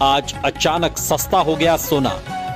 आज अचानक सस्ता हो गया सोना।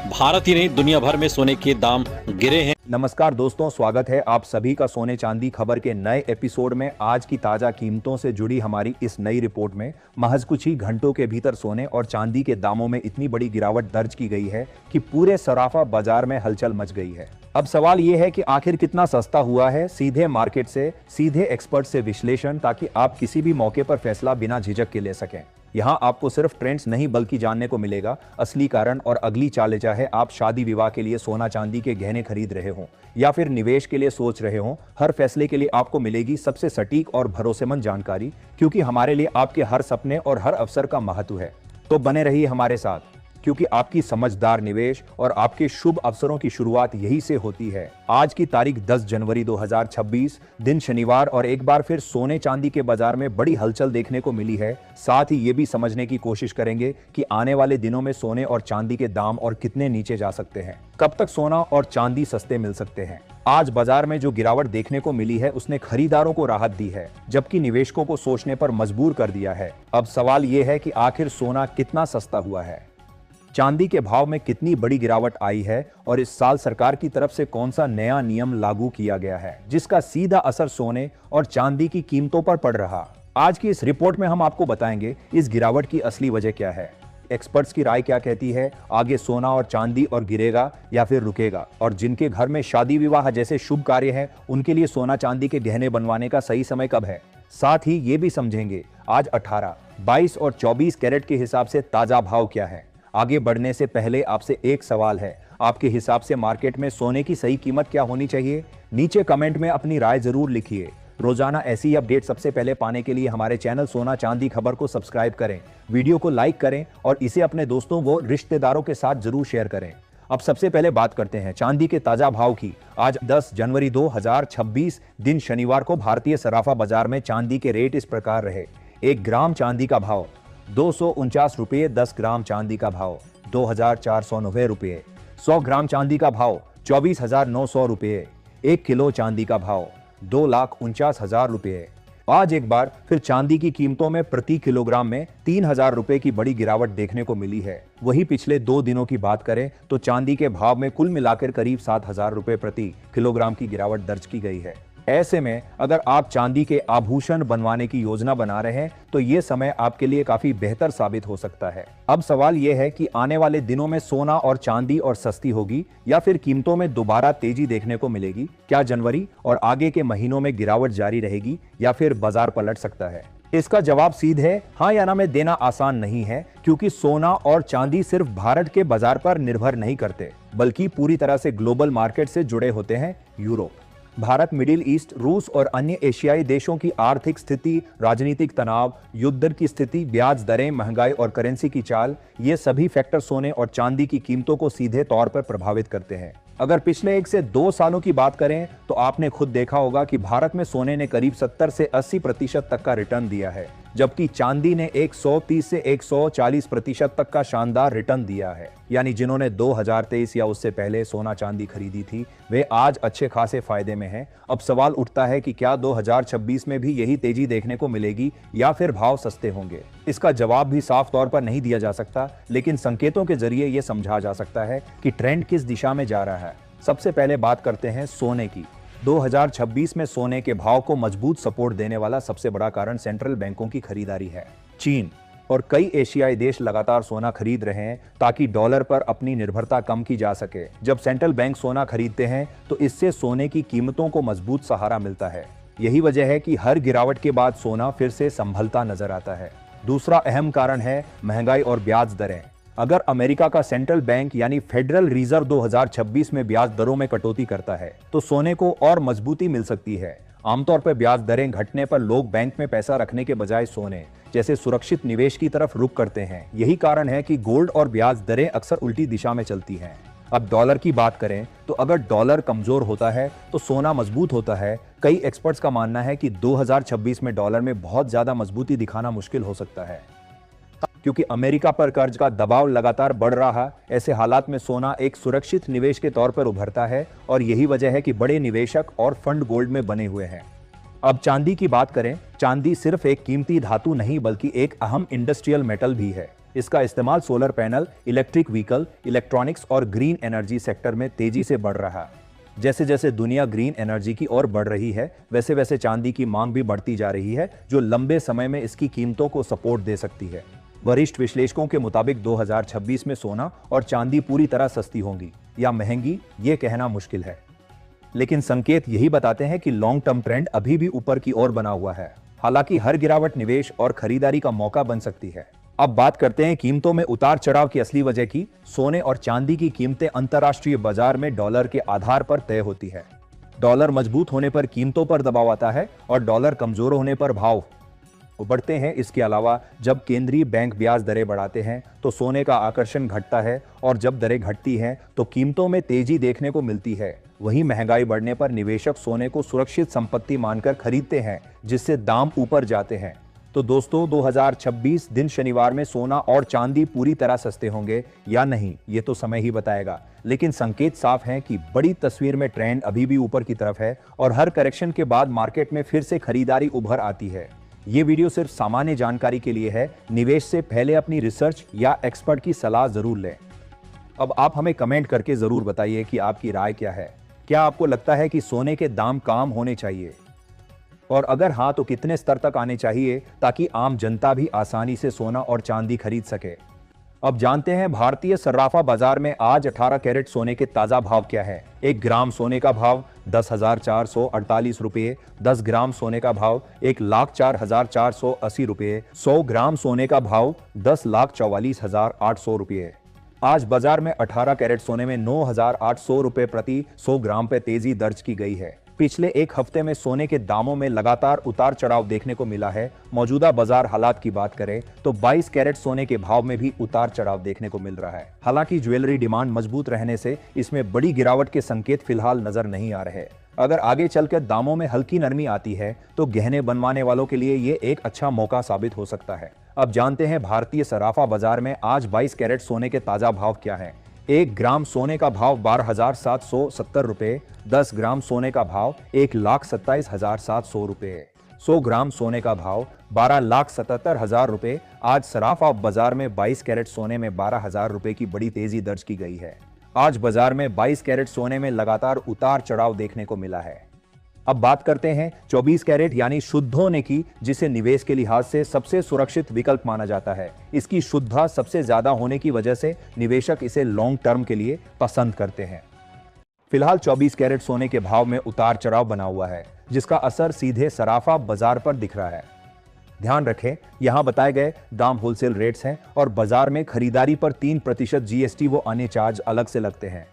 भारत ही नहीं दुनिया भर में सोने के दाम गिरे हैं। नमस्कार दोस्तों, स्वागत है आप सभी का सोने चांदी खबर के नए एपिसोड में। आज की ताजा कीमतों से जुड़ी हमारी इस नई रिपोर्ट में महज कुछ ही घंटों के भीतर सोने और चांदी के दामों में इतनी बड़ी गिरावट दर्ज की गई है कि पूरे सराफा बाजार में हलचल मच गई है। अब सवाल ये है कि आखिर कितना सस्ता हुआ है। सीधे मार्केट से, सीधे एक्सपर्ट से विश्लेषण, ताकि आप किसी भी मौके पर फैसला बिना झिझक के ले सकें। यहाँ आपको सिर्फ ट्रेंड्स नहीं बल्कि जानने को मिलेगा असली कारण और अगली चालें। चाहे आप शादी विवाह के लिए सोना चांदी के गहने खरीद रहे हों या फिर निवेश के लिए सोच रहे हों, हर फैसले के लिए आपको मिलेगी सबसे सटीक और भरोसेमंद जानकारी, क्योंकि हमारे लिए आपके हर सपने और हर अवसर का महत्व है। तो बने रहिए हमारे साथ, क्योंकि आपकी समझदार निवेश और आपके शुभ अवसरों की शुरुआत यही से होती है। आज की तारीख 10 जनवरी 2026, दिन शनिवार, और एक बार फिर सोने चांदी के बाजार में बड़ी हलचल देखने को मिली है। साथ ही ये भी समझने की कोशिश करेंगे कि आने वाले दिनों में सोने और चांदी के दाम और कितने नीचे जा सकते हैं, कब तक सोना और चांदी सस्ते मिल सकते हैं। आज बाजार में जो गिरावट देखने को मिली है उसने खरीदारों को राहत दी है, जबकि निवेशकों को सोचने पर मजबूर कर दिया है। अब सवाल ये है कि आखिर सोना कितना सस्ता हुआ है, चांदी के भाव में कितनी बड़ी गिरावट आई है, और इस साल सरकार की तरफ से कौन सा नया नियम लागू किया गया है जिसका सीधा असर सोने और चांदी की कीमतों पर पड़ रहा। आज की इस रिपोर्ट में हम आपको बताएंगे इस गिरावट की असली वजह क्या है, एक्सपर्ट्स की राय क्या कहती है, आगे सोना और चांदी और गिरेगा या फिर रुकेगा, और जिनके घर में शादी विवाह जैसे शुभ कार्य है उनके लिए सोना चांदी के गहने बनवाने का सही समय कब है। साथ ही ये भी समझेंगे आज 18, 22 और 24 कैरेट के हिसाब से ताजा भाव क्या है। आगे बढ़ने से पहले आपसे एक सवाल है, आपके हिसाब से मार्केट में सोने की सही कीमत क्या होनी चाहिए? नीचे कमेंट में अपनी राय जरूर लिखिए। रोजाना ऐसी अपडेट सबसे पहले पाने के लिए हमारे चैनल सोना चांदी खबर को सब्सक्राइब करें, वीडियो को लाइक करें और इसे अपने दोस्तों व रिश्तेदारों के साथ जरूर शेयर करें। अब सबसे पहले बात करते हैं चांदी के ताजा भाव की। आज 10 जनवरी 2026, दिन शनिवार को भारतीय सराफा बाजार में चांदी के रेट इस प्रकार रहे। 1 ग्राम चांदी का भाव 249 रुपये, 10 ग्राम चांदी का भाव 2490 रुपये, 100 ग्राम चांदी का भाव 24,900 रुपये, 1 किलो चांदी का भाव 2,49,000 रुपये। आज एक बार फिर चांदी की कीमतों में प्रति किलोग्राम में 3,000 रुपये की बड़ी गिरावट देखने को मिली है। वहीं पिछले 2 दिनों की बात करें तो चांदी के भाव में कुल मिलाकर करीब 7,000 रुपये प्रति किलोग्राम की गिरावट दर्ज की गई है। ऐसे में अगर आप चांदी के आभूषण बनवाने की योजना बना रहे हैं तो ये समय आपके लिए काफी बेहतर साबित हो सकता है। अब सवाल ये है कि आने वाले दिनों में सोना और चांदी और सस्ती होगी या फिर कीमतों में दोबारा तेजी देखने को मिलेगी। क्या जनवरी और आगे के महीनों में गिरावट जारी रहेगी या फिर बाजार पलट सकता है? इसका जवाब सीधे हाँ या ना में देना आसान नहीं है, क्योंकि सोना और चांदी सिर्फ भारत के बाजार पर निर्भर नहीं करते, बल्कि पूरी तरह से ग्लोबल मार्केट से जुड़े होते हैं। यूरोप, भारत, मिडिल ईस्ट, रूस और अन्य एशियाई देशों की आर्थिक स्थिति, राजनीतिक तनाव, युद्ध की स्थिति, ब्याज दरें, महंगाई और करेंसी की चाल, ये सभी फैक्टर सोने और चांदी की कीमतों को सीधे तौर पर प्रभावित करते हैं। अगर पिछले 1 से 2 सालों की बात करें तो आपने खुद देखा होगा कि भारत में सोने ने करीब 70 से 80% तक का रिटर्न दिया है, जबकि चांदी ने 130 से 140% तक का शानदार रिटर्न दिया है। यानी जिन्होंने 2023 या उससे पहले सोना चांदी खरीदी थी वे आज अच्छे खासे फायदे में हैं। अब सवाल उठता है कि क्या 2026 में भी यही तेजी देखने को मिलेगी या फिर भाव सस्ते होंगे? इसका जवाब भी साफ तौर पर नहीं दिया जा सकता, लेकिन संकेतों के जरिए यह समझा जा सकता है कि ट्रेंड किस दिशा में जा रहा है। सबसे पहले बात करते हैं सोने की। 2026 में सोने के भाव को मजबूत सपोर्ट देने वाला सबसे बड़ा कारण सेंट्रल बैंकों की खरीदारी है। चीन और कई एशियाई देश लगातार सोना खरीद रहे हैं ताकि डॉलर पर अपनी निर्भरता कम की जा सके। जब सेंट्रल बैंक सोना खरीदते हैं तो इससे सोने की कीमतों को मजबूत सहारा मिलता है। यही वजह है कि हर गिरावट के बाद सोना फिर से संभलता नजर आता है। दूसरा अहम कारण है महंगाई और ब्याज दरें। अगर अमेरिका का सेंट्रल बैंक यानी फेडरल रिजर्व 2026 में ब्याज दरों में कटौती करता है तो सोने को और मजबूती मिल सकती है। आमतौर पर ब्याज दरें घटने पर लोग बैंक में पैसा रखने के बजाय सोने जैसे सुरक्षित निवेश की तरफ रुख करते हैं। यही कारण है कि गोल्ड और ब्याज दरें अक्सर उल्टी दिशा में चलती हैं। अब डॉलर की बात करें तो अगर डॉलर कमजोर होता है तो सोना मजबूत होता है। कई एक्सपर्ट्स का मानना है कि 2026 में डॉलर में बहुत ज्यादा मजबूती दिखाना मुश्किल हो सकता है, क्योंकि अमेरिका पर कर्ज का दबाव लगातार बढ़ रहा। ऐसे हालात में सोना एक सुरक्षित निवेश के तौर पर उभरता है और यही वजह है कि बड़े निवेशक और फंड गोल्ड में बने हुए हैं। अब चांदी की बात करें, चांदी सिर्फ एक कीमती धातु नहीं बल्कि एक अहम इंडस्ट्रियल मेटल भी है। इसका इस्तेमाल solar panel, electric vehicle, electronics और ग्रीन एनर्जी सेक्टर में तेजी से बढ़ रहा है। जैसे जैसे दुनिया ग्रीन एनर्जी की ओर बढ़ रही है, वैसे वैसे चांदी की मांग भी बढ़ती जा रही है, जो लंबे समय में इसकी कीमतों को सपोर्ट दे सकती है। वरिष्ठ विश्लेषकों के मुताबिक 2026 में सोना और चांदी पूरी तरह सस्ती होंगी या महंगी, ये कहना मुश्किल है। लेकिन संकेत यही बताते हैं कि लॉन्ग टर्म ट्रेंड अभी भी ऊपर की ओर बना हुआ है। हालांकि हर गिरावट निवेश और खरीदारी का मौका बन सकती है। अब बात करते हैं कीमतों में उतार चढ़ाव की असली वजह की। सोने और चांदी की कीमतें अंतर्राष्ट्रीय बाजार में डॉलर के आधार पर तय होती है। डॉलर मजबूत होने पर कीमतों पर दबाव आता है और डॉलर कमजोर होने पर भाव बढ़ते हैं। इसके अलावा जब केंद्रीय बैंक ब्याज दरें बढ़ाते हैं तो सोने का आकर्षण घटता है और जब दरें घटती हैं तो कीमतों में तेजी देखने को मिलती है। वहीं महंगाई बढ़ने पर निवेशक सोने को सुरक्षित संपत्ति मानकर खरीदते हैं, जिससे दाम ऊपर जाते हैं। तो दोस्तों, 2026 दिन शनिवार में सोना और चांदी पूरी तरह सस्ते होंगे या नहीं, ये तो समय ही बताएगा। लेकिन संकेत साफ हैं कि बड़ी तस्वीर में ट्रेंड अभी भी ऊपर की तरफ है और हर करेक्शन के बाद मार्केट में फिर से खरीदारी उभर आती है। ये वीडियो सिर्फ सामान्य जानकारी के लिए है। निवेश से पहले अपनी रिसर्च या एक्सपर्ट की सलाह जरूर लें। अब आप हमें कमेंट करके जरूर बताइए कि आपकी राय क्या है। क्या आपको लगता है कि सोने के दाम कम होने चाहिए, और अगर हाँ तो कितने स्तर तक आने चाहिए ताकि आम जनता भी आसानी से सोना और चांदी खरीद सके। अब जानते हैं भारतीय सर्राफा बाजार में आज 18 कैरेट सोने के ताजा भाव क्या है। 1 ग्राम सोने का भाव 10,448 रुपये, 10 ग्राम सोने का भाव 1,04,480 रुपये, 100 ग्राम सोने का भाव 10,44,800 रुपये। आज बाजार में 18 कैरेट सोने में 9,800 रुपये प्रति 100 ग्राम पे तेजी दर्ज की गई है। पिछले एक हफ्ते में सोने के दामों में लगातार उतार चढ़ाव देखने को मिला है। मौजूदा बाजार हालात की बात करें तो 22 कैरेट सोने के भाव में भी उतार चढ़ाव देखने को मिल रहा है। हालांकि ज्वेलरी डिमांड मजबूत रहने से इसमें बड़ी गिरावट के संकेत फिलहाल नजर नहीं आ रहे। अगर आगे चलकर दामों में हल्की नरमी आती है तो गहने बनवाने वालों के लिए ये एक अच्छा मौका साबित हो सकता है। अब जानते हैं भारतीय सराफा बाजार में आज 22 कैरेट सोने के ताजा भाव क्या है। 1 ग्राम सोने का भाव 12,770 रुपये, 10 ग्राम सोने का भाव 1,27,700 रुपये, 100 ग्राम सोने का भाव 12,77,000 रुपये। आज सराफा बाजार में 22 कैरेट सोने में 12,000 रुपये की बड़ी तेजी दर्ज की गई है। आज बाजार में 22 कैरेट सोने में लगातार उतार चढ़ाव देखने को मिला है। अब बात करते हैं 24 कैरेट यानी शुद्ध होने की, जिसे निवेश के लिहाज से सबसे सुरक्षित विकल्प माना जाता है। इसकी शुद्धता सबसे ज्यादा होने की वजह से निवेशक इसे लॉन्ग टर्म के लिए पसंद करते हैं। फिलहाल 24 कैरेट सोने के भाव में उतार चढ़ाव बना हुआ है, जिसका असर सीधे सराफा बाजार पर दिख रहा है। ध्यान रखें, यहां बताए गए दाम होलसेल रेट्स हैं और बाजार में खरीदारी पर 3% जीएसटी व अन्य चार्ज अलग से लगते हैं।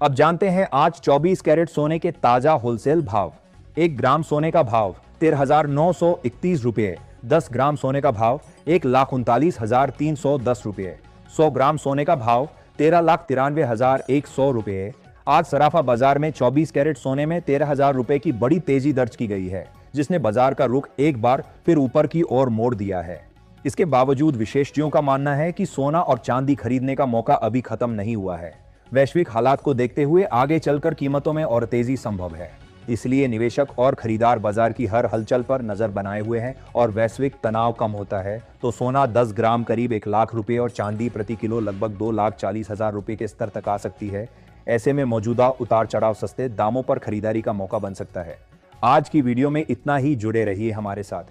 अब जानते हैं आज 24 कैरेट सोने के ताजा होलसेल भाव। 1 ग्राम सोने का भाव 13,931 रुपये, 10 ग्राम सोने का भाव 1,39,310 रुपये, 100 ग्राम सोने का भाव 13,93,100 रुपये। आज सराफा बाजार में 24 कैरेट सोने में 13,000 रुपये की बड़ी तेजी दर्ज की गई है, जिसने बाजार का रुख एक बार फिर ऊपर की ओर मोड़ दिया है। इसके बावजूद विशेषज्ञों का मानना है कि सोना और चांदी खरीदने का मौका अभी खत्म नहीं हुआ है। वैश्विक हालात को देखते हुए आगे चलकर कीमतों में और तेजी संभव है। इसलिए निवेशक और खरीदार बाजार की हर हलचल पर नजर बनाए हुए हैं और वैश्विक तनाव कम होता है तो सोना 10 ग्राम करीब 1 लाख रुपए और चांदी प्रति किलो लगभग 2,40,000 रुपए के स्तर तक आ सकती है। ऐसे में मौजूदा उतार चढ़ाव सस्ते दामों पर खरीदारी का मौका बन सकता है। आज की वीडियो में इतना ही, जुड़े रहिए हमारे साथ।